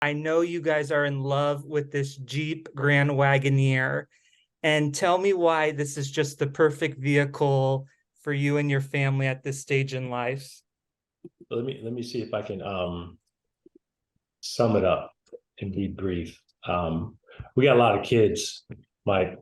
I know you guys are in love with this Jeep Grand Wagoneer, and tell me why this is just the perfect vehicle for you and your family at this stage in life. Let me see if I can sum it up and be brief. We got a lot of kids, Mike.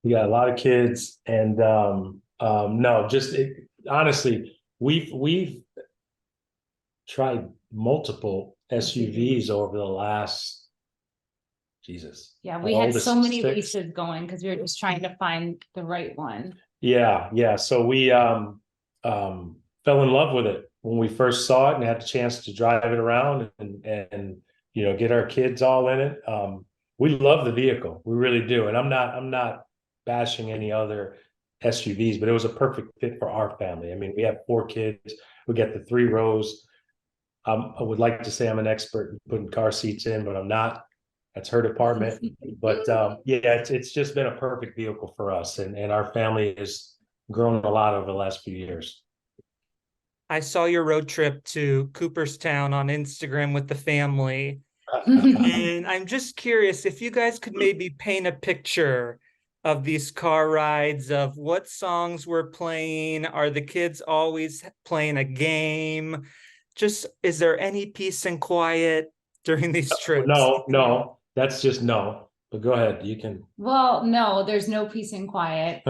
We got a lot of kids, and no, honestly, we've tried multiple SUVs over the last Jesus. Yeah, Our we had so oldest many six. leases going because we were just trying to find the right one. Yeah. So we fell in love with it when we first saw it and had the chance to drive it around and get our kids all in it. We love the vehicle, we really do. And I'm not bashing any other SUVs, but it was a perfect fit for our family. I mean, we have 4 kids. We get the 3 rows. I would like to say I'm an expert in putting car seats in, but I'm not. That's her department. But yeah, it's just been a perfect vehicle for us, and our family has grown a lot over the last few years. I saw your road trip to Cooperstown on Instagram with the family, and I'm just curious if you guys could maybe paint a picture of these car rides, of what songs we're playing. Are the kids always playing a game? Just, is there any peace and quiet during these trips? No, that's just no. But go ahead, you can. Well, no, there's no peace and quiet.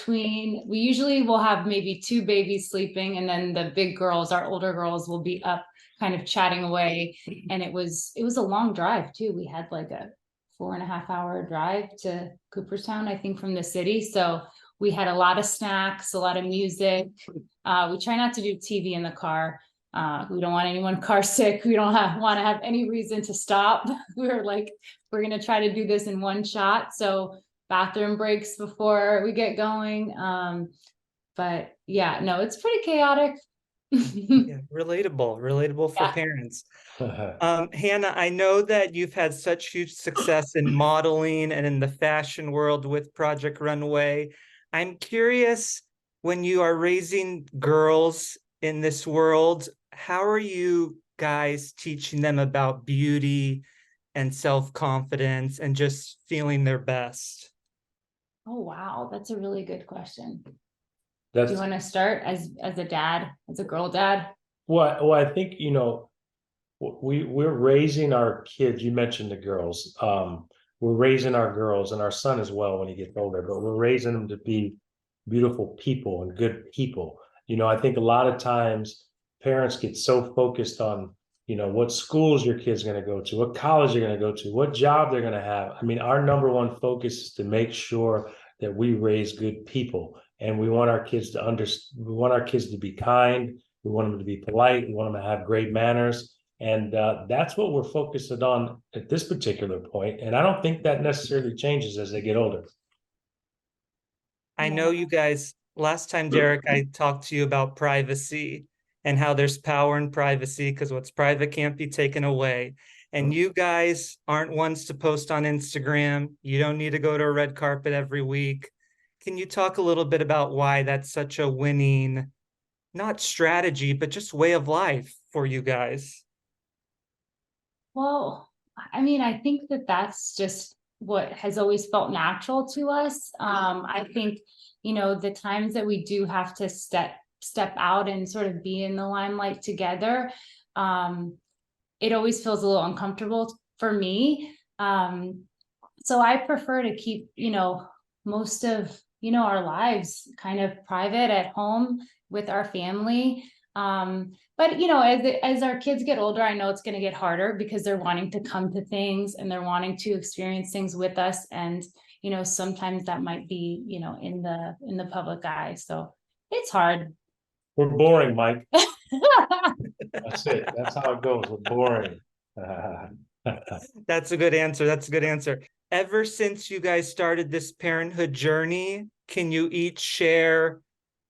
We usually will have maybe 2 babies sleeping, and then the big girls, our older girls, will be up kind of chatting away. And it was a long drive too. We had like a 4.5 hour drive to Cooperstown, I think, from the city. So we had a lot of snacks, a lot of music. We try not to do TV in the car. We don't want anyone car sick. We don't want to have any reason to stop. We're going to try to do this in one shot. So bathroom breaks before we get going. But yeah, no, it's pretty chaotic. Yeah, relatable for parents. Hannah, I know that you've had such huge success in modeling and in the fashion world with Project Runway. I'm curious, when you are raising girls in this world, how are you guys teaching them about beauty and self-confidence and just feeling their best? Oh, wow. That's a really good question. That's Do you want to start as a dad, as a girl dad? well, I think, we're raising our kids. You mentioned the girls. We're raising our girls and our son as well when he gets older, but we're raising them to be beautiful people and good people. I think a lot of times parents get so focused on, what schools your kid's going to go to, what college they're going to go to, what job they're going to have. I mean, our number one focus is to make sure that we raise good people, and we want our kids to understand. We want our kids to be kind. We want them to be polite. We want them to have great manners. And that's what we're focused on at this particular point. And I don't think that necessarily changes as they get older. I know you guys, last time, Derek, I talked to you about privacy and how there's power in privacy because what's private can't be taken away. And you guys aren't ones to post on Instagram. You don't need to go to a red carpet every week. Can you talk a little bit about why that's such a winning, not strategy, but just way of life for you guys? Well, I mean, I think that's just what has always felt natural to us. I think, the times that we do have to step out and sort of be in the limelight together, it always feels a little uncomfortable for me. So I prefer to keep, most of, our lives kind of private at home with our family. But as our kids get older, I know it's going to get harder because they're wanting to come to things and they're wanting to experience things with us. And, sometimes that might be, in the public eye. So it's hard. We're boring, Mike. That's it. That's how it goes. We're boring. That's a good answer. Ever since you guys started this parenthood journey, can you each share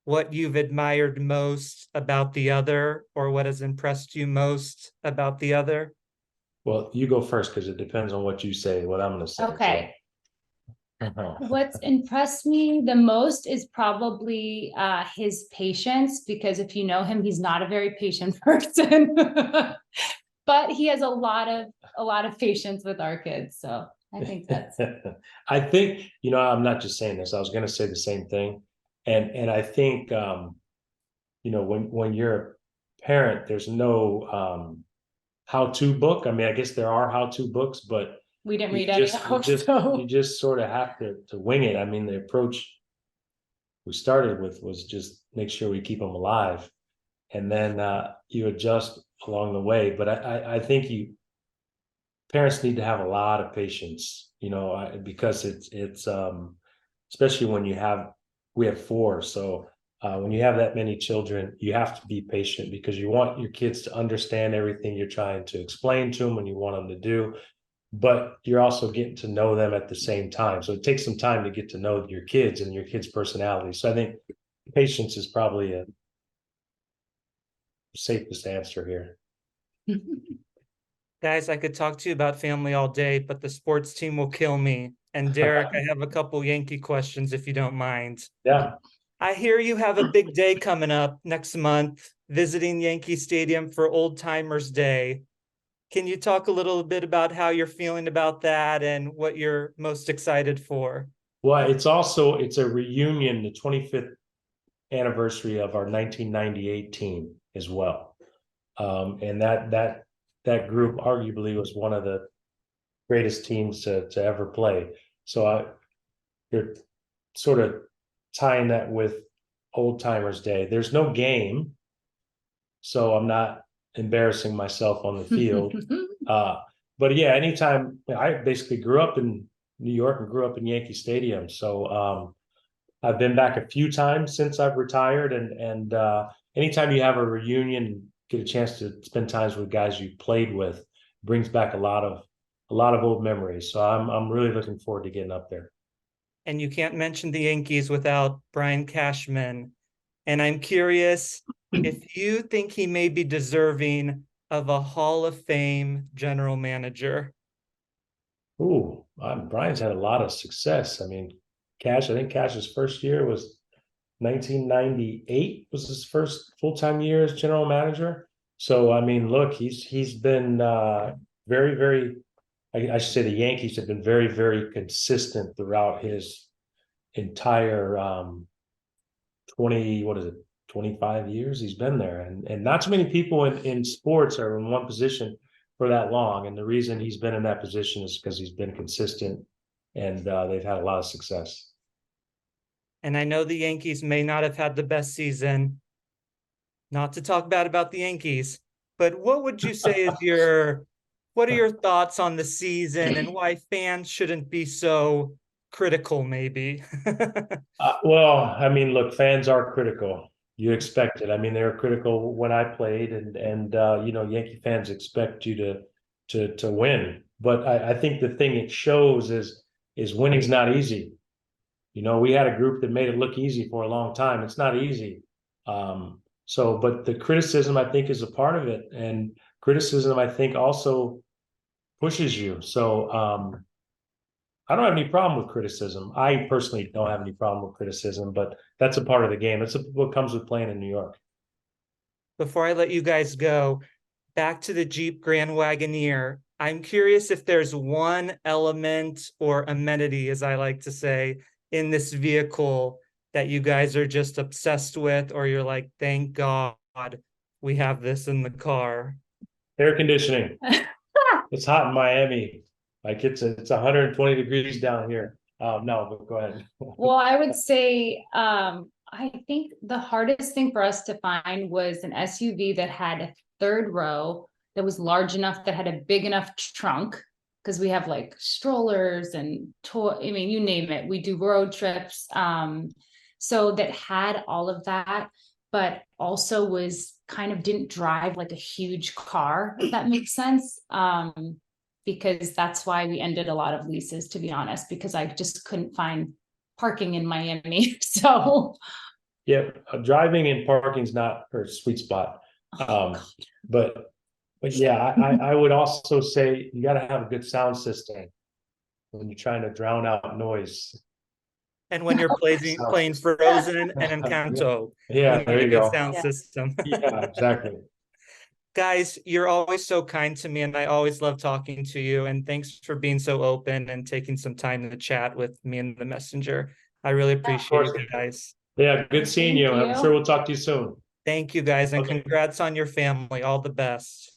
what you've admired most about the other, or what has impressed you most about the other? Well, you go first because it depends on what you say, what I'm going to say. Okay. So. What's impressed me the most is probably his patience, because if you know him, he's not a very patient person. but he has a lot of patience with our kids. So I think that's I think, I'm not just saying this, I was going to say the same thing. And I think, when you're a parent, there's no, how-to book. I mean, I guess there are how-to books, but we didn't you read any just, of you those. just, So you just sort of have to wing it. I mean, the approach we started with was just make sure we keep them alive. And then you adjust along the way. But I think parents need to have a lot of patience, because it's especially when we have four. So when you have that many children, you have to be patient because you want your kids to understand everything you're trying to explain to them and you want them to do, but you're also getting to know them at the same time. So it takes some time to get to know your kids and your kids' personality. So I think patience is probably a safest answer here. Guys, I could talk to you about family all day, but the sports team will kill me. And Derek, I have a couple Yankee questions if you don't mind. Yeah. I hear you have a big day coming up next month, visiting Yankee Stadium for Old Timers Day. Can you talk a little bit about how you're feeling about that and what you're most excited for? Well, it's a reunion, the 25th anniversary of our 1998 team as well. And that group arguably was one of the greatest teams to ever play. So you're sort of tying that with Old Timers Day. There's no game, so I'm not embarrassing myself on the field. But yeah, anytime I basically grew up in New York and grew up in Yankee Stadium. So I've been back a few times since I've retired, and anytime you have a reunion, get a chance to spend times with guys you played with, brings back a lot of old memories. So I'm really looking forward to getting up there. And you can't mention the Yankees without Brian Cashman. And I'm curious if you think he may be deserving of a Hall of Fame general manager. Ooh, Brian's had a lot of success. I mean, I think Cash's first year was 1998 was his first full-time year as general manager. So I mean, look, he's been very, very. I should say the Yankees have been very, very consistent throughout his entire 25 years he's been there, and not too many people in sports are in one position for that long. And the reason he's been in that position is because he's been consistent, and they've had a lot of success. And I know the Yankees may not have had the best season, not to talk bad about the Yankees, but what would you say is what are your thoughts on the season and why fans shouldn't be so critical, maybe? Well, I mean, look, fans are critical. You expect it. I mean, they were critical when I played, and Yankee fans expect you to win. But I think the thing it shows is winning's not easy. We had a group that made it look easy for a long time. It's not easy. But the criticism, I think, is a part of it, and criticism, I think, also pushes you. So I don't have any problem with criticism. I personally don't have any problem with criticism, but that's a part of the game. That's what comes with playing in New York. Before I let you guys go, back to the Jeep Grand Wagoneer. I'm curious if there's one element or amenity, as I like to say, in this vehicle that you guys are just obsessed with, or you're like, thank God we have this in the car. Air conditioning. It's hot in Miami. Like it's 120 degrees down here. No, but go ahead. Well, I would say, I think the hardest thing for us to find was an SUV that had a third row that was large enough, that had a big enough trunk, because we have like strollers and I mean, you name it. We do road trips. So that had all of that, but also was kind of didn't drive like a huge car, if that makes sense. Because that's why we ended a lot of leases, to be honest, because I just couldn't find parking in Miami. So yeah, driving and parking is not her sweet spot. But yeah, I would also say you got to have a good sound system when you're trying to drown out noise. And when you're playing Frozen and Encanto, yeah, you there need a you good go. sound system. Yeah, exactly. Guys, you're always so kind to me, and I always love talking to you. And thanks for being so open and taking some time to chat with me in the messenger. I really appreciate you guys. Yeah, good seeing Thank you. I'm you. sure we'll talk to you soon. Thank you, guys, and Okay. congrats on your family. All the best.